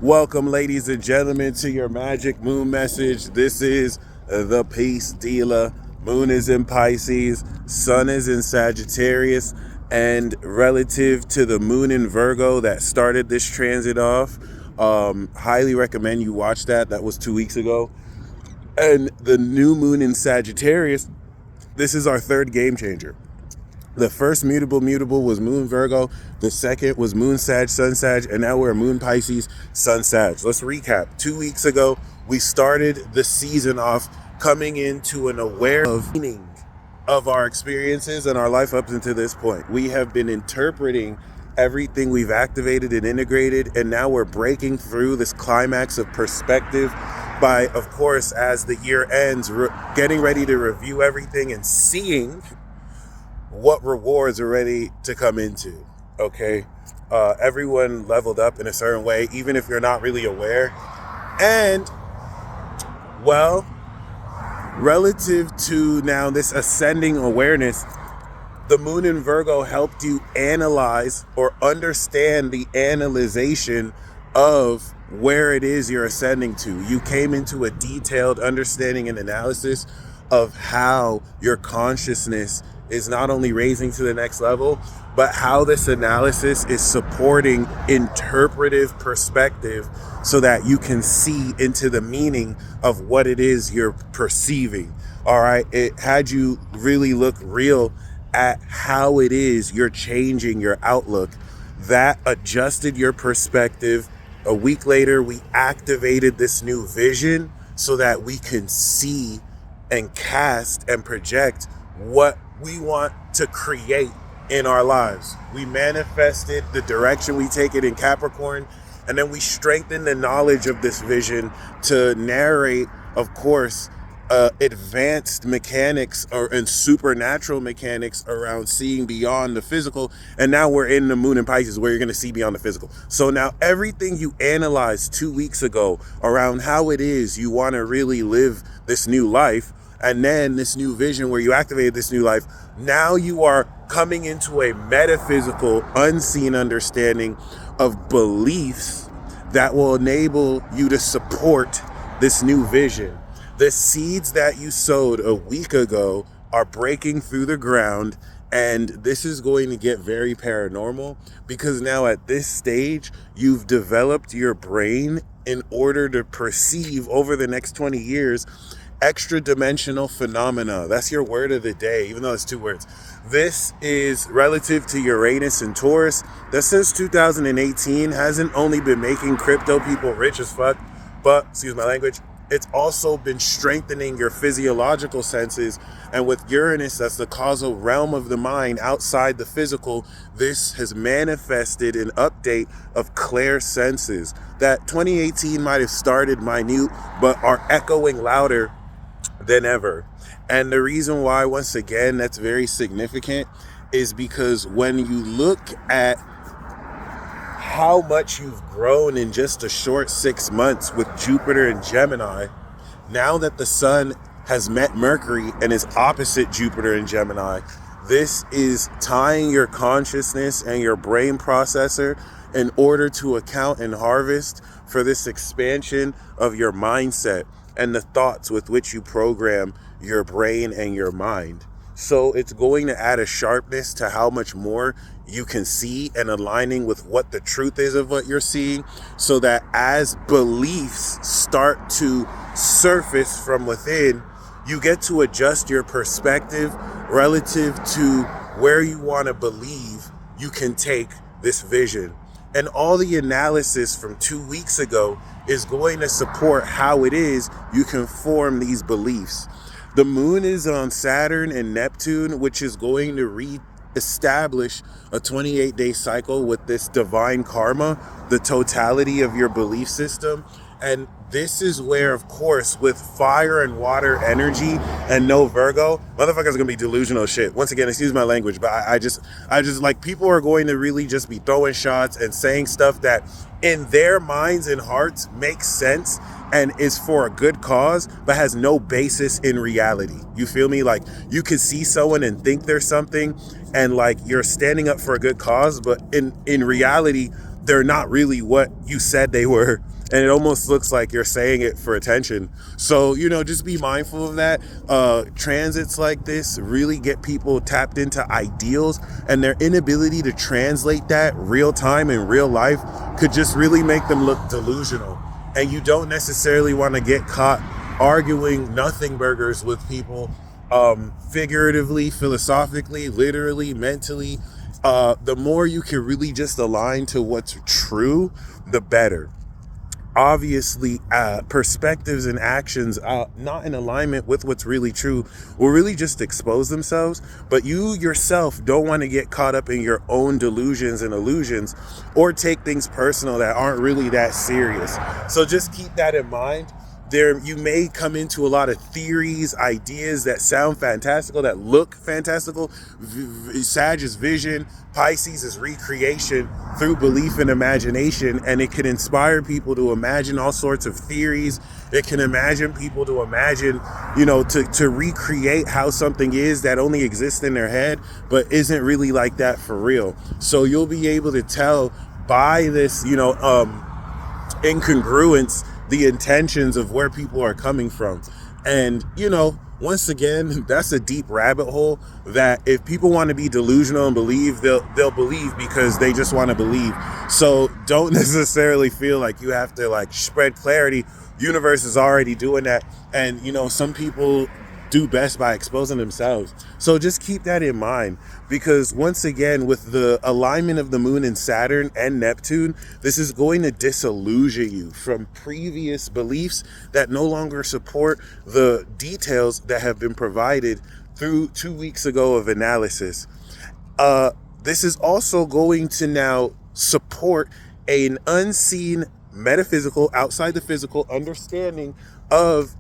Welcome, ladies and gentlemen, to your magic moon message. This is the Peace Dealer. Moon is in Pisces, Sun is in Sagittarius, and relative to the moon in Virgo that started this transit off, highly recommend you watch that. That was 2 weeks ago. And the new moon in Sagittarius, this is our third game changer. The first mutable was Moon Virgo. The second was Moon Sag, Sun Sag, and now we're Moon Pisces, Sun Sag. Let's recap. 2 weeks ago, we started the season off coming into an aware of meaning of our experiences and our life up until this point. We have been interpreting everything we've activated and integrated, and now we're breaking through this climax of perspective by, of course, as the year ends, getting ready to review everything and seeing what rewards are ready to come into. Okay, everyone leveled up in a certain way, even if you're not really aware. And well, relative to now this ascending awareness, the moon in Virgo helped you analyze or understand the analyzation of where it is you're ascending to. You came into a detailed understanding and analysis of how your consciousness is not only raising to the next level, but how this analysis is supporting interpretive perspective so that you can see into the meaning of what it is you're perceiving. All right, it had you really look real at how it is you're changing your outlook. That adjusted your perspective. A week later, we activated this new vision so that we can see and cast and project what we want to create in our lives. We manifested the direction we take it in Capricorn, and then we strengthen the knowledge of this vision to narrate, of course, advanced mechanics and supernatural mechanics around seeing beyond the physical. And now we're in the moon in Pisces where you're going to see beyond the physical. So now everything you analyzed 2 weeks ago around how it is you want to really live this new life, and then this new vision where you activated this new life, now you are coming into a metaphysical, unseen understanding of beliefs that will enable you to support this new vision. The seeds that you sowed a week ago are breaking through the ground, and this is going to get very paranormal because now at this stage, you've developed your brain in order to perceive over the next 20 years extra dimensional phenomena. That's your word of the day, even though it's 2 words. This is relative to Uranus and Taurus that since 2018 hasn't only been making crypto people rich as fuck, but, excuse my language, it's also been strengthening your physiological senses. And with Uranus, that's the causal realm of the mind outside the physical, this has manifested an update of clair senses that 2018 might have started minute, but are echoing louder than ever. And the reason why, once again, that's very significant is because when you look at how much you've grown in just a short 6 months with Jupiter and Gemini, now that the sun has met Mercury and is opposite Jupiter and Gemini, this is tying your consciousness and your brain processor in order to account and harvest for this expansion of your mindset and the thoughts with which you program your brain and your mind. So it's going to add a sharpness to how much more you can see and aligning with what the truth is of what you're seeing, so that as beliefs start to surface from within, you get to adjust your perspective relative to where you want to believe you can take this vision. And all the analysis from 2 weeks ago is going to support how it is you can form these beliefs. The moon is on Saturn and Neptune, which is going to re-establish a 28-day cycle with this divine karma, the totality of your belief system. And this is where, of course, with fire and water energy and no Virgo, motherfuckers gonna be delusional shit. Once again, excuse my language, but I just like, people are going to really just be throwing shots and saying stuff that in their minds and hearts makes sense and is for a good cause, but has no basis in reality. You feel me? Like, you could see someone and think there's something, and like, you're standing up for a good cause, but in reality, they're not really what you said they were. And it almost looks like you're saying it for attention. So, just be mindful of that. Transits like this really get people tapped into ideals, and their inability to translate that real time in real life could just really make them look delusional. And you don't necessarily want to get caught arguing nothing burgers with people, figuratively, philosophically, literally, mentally. The more you can really just align to what's true, the better. Obviously, perspectives and actions not in alignment with what's really true will really just expose themselves. But you yourself don't want to get caught up in your own delusions and illusions, or take things personal that aren't really that serious. So just keep that in mind. You may come into a lot of theories, ideas that sound fantastical, that look fantastical. Sag is vision, Pisces is recreation through belief and imagination, and it can inspire people to imagine all sorts of theories. It can imagine people to imagine, to recreate how something is that only exists in their head, but isn't really like that for real. So you'll be able to tell by this, incongruence, the intentions of where people are coming from. And, once again, that's a deep rabbit hole that if people want to be delusional and believe, they'll believe because they just want to believe. So don't necessarily feel like you have to spread clarity. Universe is already doing that. And, some people do best by exposing themselves. So just keep that in mind, because once again, with the alignment of the moon and Saturn and Neptune, this is going to disillusion you from previous beliefs that no longer support the details that have been provided through 2 weeks ago of analysis. This is also going to now support an unseen metaphysical, outside the physical understanding of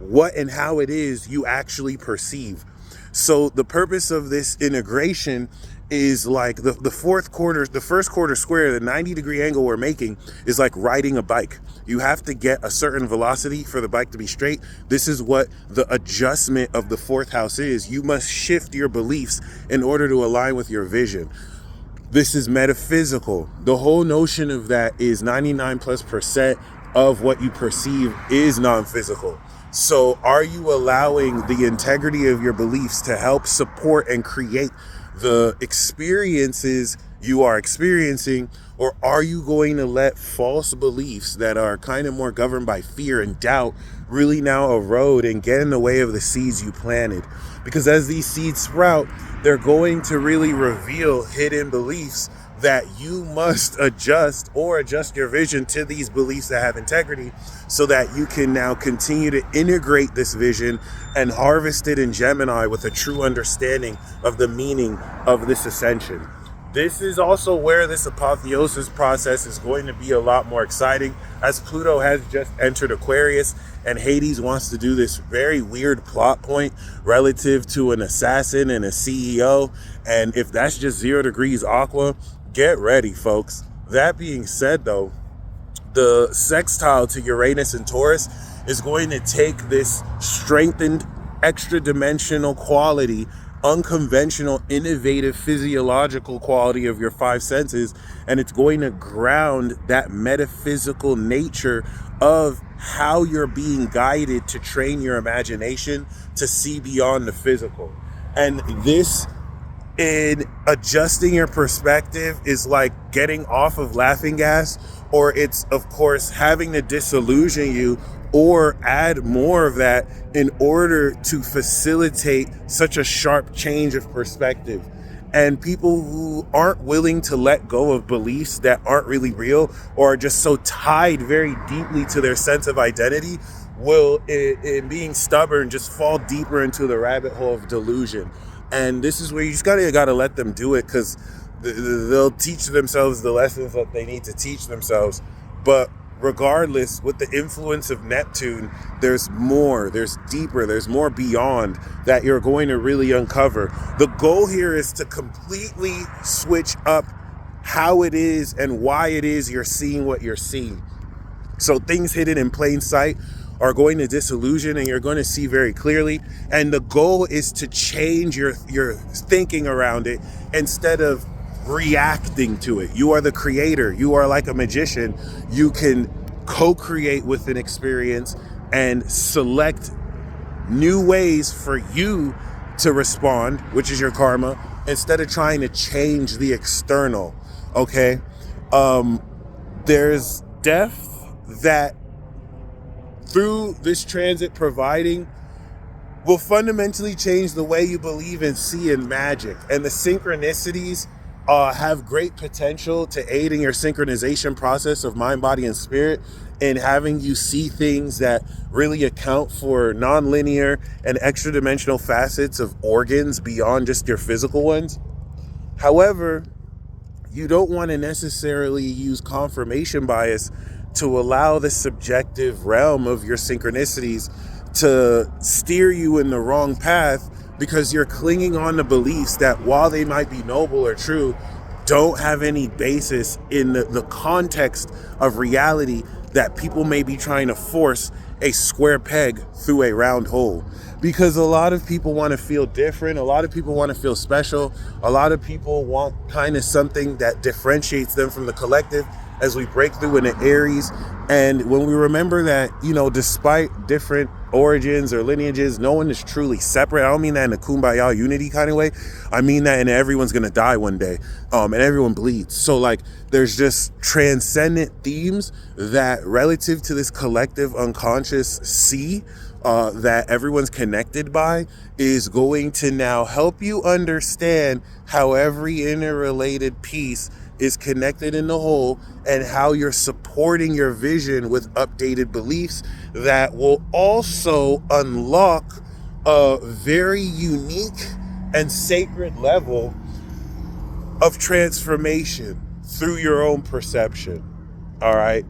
what and how it is you actually perceive. So the purpose of this integration is the first quarter square, the 90-degree angle we're making is like riding a bike. You have to get a certain velocity for the bike to be straight. This is what the adjustment of the fourth house is. You must shift your beliefs in order to align with your vision. This is metaphysical. The whole notion of that is 99+% of what you perceive is non-physical. So are you allowing the integrity of your beliefs to help support and create the experiences you are experiencing, or are you going to let false beliefs that are kind of more governed by fear and doubt really now erode and get in the way of the seeds you planted? Because as these seeds sprout, they're going to really reveal hidden beliefs that you must adjust your vision to these beliefs that have integrity, so that you can now continue to integrate this vision and harvest it in Gemini with a true understanding of the meaning of this ascension. This is also where this apotheosis process is going to be a lot more exciting, as Pluto has just entered Aquarius and Hades wants to do this very weird plot point relative to an assassin and a CEO. And if that's just 0 degrees Aqua, get ready, folks. That being said, though, the sextile to Uranus and Taurus is going to take this strengthened, extra-dimensional quality, unconventional, innovative, physiological quality of your five senses, and it's going to ground that metaphysical nature of how you're being guided to train your imagination to see beyond the physical. And this, in adjusting your perspective, is like getting off of laughing gas, or it's, of course, having to disillusion you or add more of that in order to facilitate such a sharp change of perspective. And people who aren't willing to let go of beliefs that aren't really real, or are just so tied very deeply to their sense of identity, will, in being stubborn, just fall deeper into the rabbit hole of delusion. And this is where you just gotta let them do it, because they'll teach themselves the lessons that they need to teach themselves. But regardless, with the influence of Neptune, there's more, there's deeper, there's more beyond that you're going to really uncover. The goal here is to completely switch up how it is and why it is you're seeing what you're seeing. So things hidden in plain sight are going to disillusion, and you're going to see very clearly. And the goal is to change your thinking around it, instead of reacting to it. You are the creator. You are like a magician. You can co-create with an experience and select new ways for you to respond, which is your karma, instead of trying to change the external. Okay? There's depth that through this transit providing will fundamentally change the way you believe and see in magic. And the synchronicities have great potential to aid in your synchronization process of mind, body, and spirit, in having you see things that really account for non-linear and extra-dimensional facets of organs beyond just your physical ones. However, you don't want to necessarily use confirmation bias to allow the subjective realm of your synchronicities to steer you in the wrong path, because you're clinging on to beliefs that, while they might be noble or true, don't have any basis in the context of reality, that people may be trying to force a square peg through a round hole. Because a lot of people want to feel different. A lot of people want to feel special. A lot of people want kind of something that differentiates them from the collective as we break through into Aries. And when we remember that, despite different origins or lineages, no one is truly separate. I don't mean that in a kumbaya unity kind of way. I mean that in everyone's going to die one day, and everyone bleeds. So there's just transcendent themes that, relative to this collective unconscious sea, that everyone's connected by, is going to now help you understand how every interrelated piece is connected in the whole, and how you're supporting your vision with updated beliefs that will also unlock a very unique and sacred level of transformation through your own perception. All right.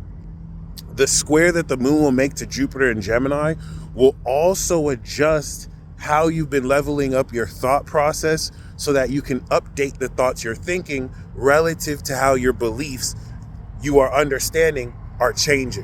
The square that the moon will make to Jupiter and Gemini will also adjust how you've been leveling up your thought process, so that you can update the thoughts you're thinking relative to how your beliefs you are understanding are changing.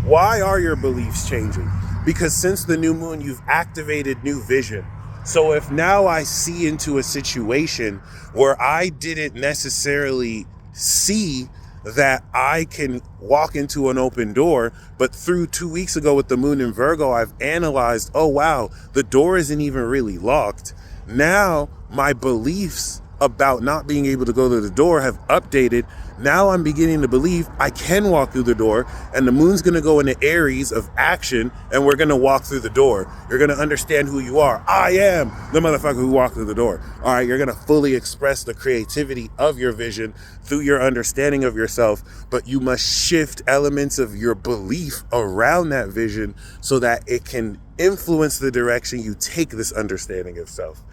Why are your beliefs changing? Because since the new moon, you've activated new vision. So if now I see into a situation where I didn't necessarily see that I can walk into an open door, but through 2 weeks ago with the moon in Virgo, I've analyzed, oh wow, the door isn't even really locked. Now my beliefs about not being able to go to the door have updated. Now I'm beginning to believe I can walk through the door, and the moon's going to go into Aries of action, and we're going to walk through the door. You're going to understand who you are. I am the motherfucker who walked through the door. All right, you're going to fully express the creativity of your vision through your understanding of yourself, but you must shift elements of your belief around that vision so that it can influence the direction you take this understanding of self.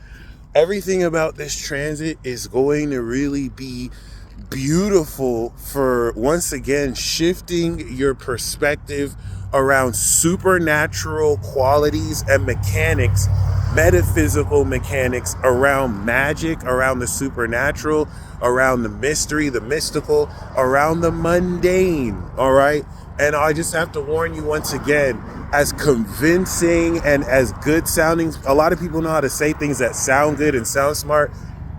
Everything about this transit is going to really be beautiful for, once again, shifting your perspective around supernatural qualities and mechanics, metaphysical mechanics around magic, around the supernatural, around the mystery, the mystical, around the mundane. All right. And I just have to warn you once again, as convincing and as good sounding, a lot of people know how to say things that sound good and sound smart,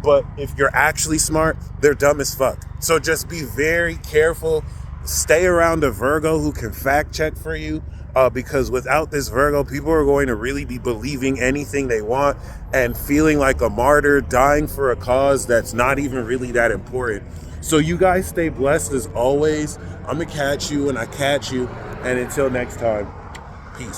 but if you're actually smart, they're dumb as fuck. So just be very careful. Stay around a Virgo who can fact check for you, because without this Virgo, people are going to really be believing anything they want and feeling like a martyr, dying for a cause that's not even really that important. So you guys stay blessed as always. I'm gonna catch you when I catch you, and until next time.